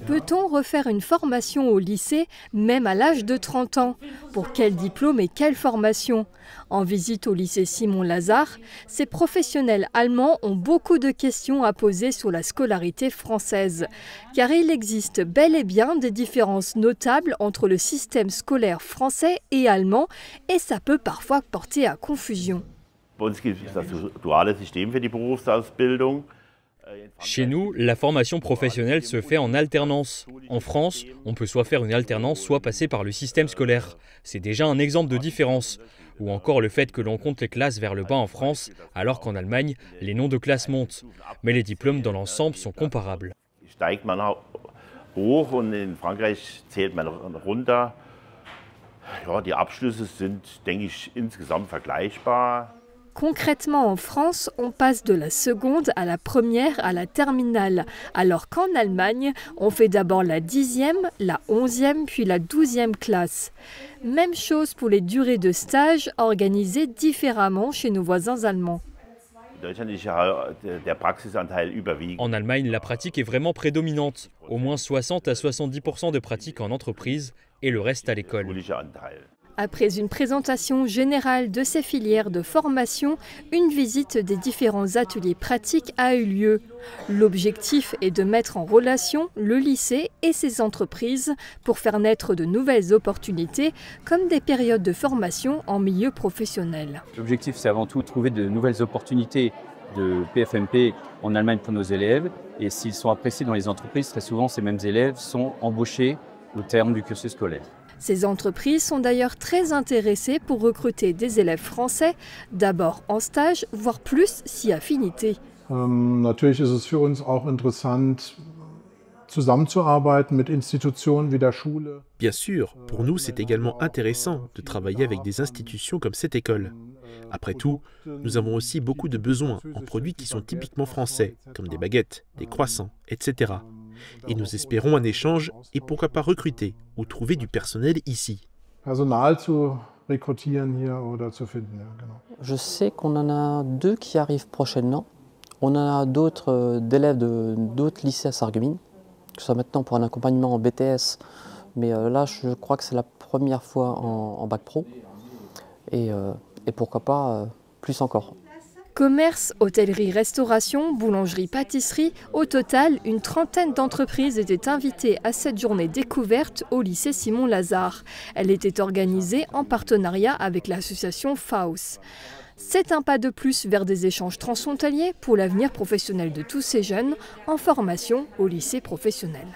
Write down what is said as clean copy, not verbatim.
Peut-on refaire une formation au lycée, même à l'âge de 30 ans? Pour quel diplôme et quelle formation? En visite au lycée Simon-Lazare, ces professionnels allemands ont beaucoup de questions à poser sur la scolarité française. Car il existe bel et bien des différences notables entre le système scolaire français et allemand, et ça peut parfois porter à confusion. Chez nous, la formation professionnelle se fait en alternance. En France, on peut soit faire une alternance, soit passer par le système scolaire. C'est déjà un exemple de différence. Ou encore le fait que l'on compte les classes vers le bas en France, alors qu'en Allemagne, les noms de classes montent. Mais les diplômes dans l'ensemble sont comparables. Concrètement, en France, on passe de la seconde à la première à la terminale, alors qu'en Allemagne, on fait d'abord la 10e, la 11e, puis la 12e classe. Même chose pour les durées de stage organisées différemment chez nos voisins allemands. En Allemagne, la pratique est vraiment prédominante. Au moins 60 à 70% de pratique en entreprise et le reste à l'école. Après une présentation générale de ces filières de formation, une visite des différents ateliers pratiques a eu lieu. L'objectif est de mettre en relation le lycée et ses entreprises pour faire naître de nouvelles opportunités, comme des périodes de formation en milieu professionnel. L'objectif, c'est avant tout de trouver de nouvelles opportunités de PFMP en Allemagne pour nos élèves. Et s'ils sont appréciés dans les entreprises, très souvent, ces mêmes élèves sont embauchés au terme du cursus scolaire. Ces entreprises sont d'ailleurs très intéressées pour recruter des élèves français, d'abord en stage, voire plus si affinité. Natürlich ist es für uns auch interessant, zusammenzuarbeiten mit Institutionen wie der Schule. Bien sûr, pour nous, c'est également intéressant de travailler avec des institutions comme cette école. Après tout, nous avons aussi beaucoup de besoins en produits qui sont typiquement français, comme des baguettes, des croissants, etc. Et nous espérons un échange et pourquoi pas recruter ou trouver du personnel ici. Je sais qu'on en a 2 qui arrivent prochainement. On en a d'autres d'élèves d'autres lycées à Sarreguemines, que ce soit maintenant pour un accompagnement en BTS, mais là je crois que c'est la première fois en bac pro. Et pourquoi pas plus encore. Commerce, hôtellerie, restauration, boulangerie, pâtisserie, au total, une 30aine d'entreprises étaient invitées à cette journée découverte au lycée Simon-Lazare. Elle était organisée en partenariat avec l'association FAUS. C'est un pas de plus vers des échanges transfrontaliers pour l'avenir professionnel de tous ces jeunes en formation au lycée professionnel.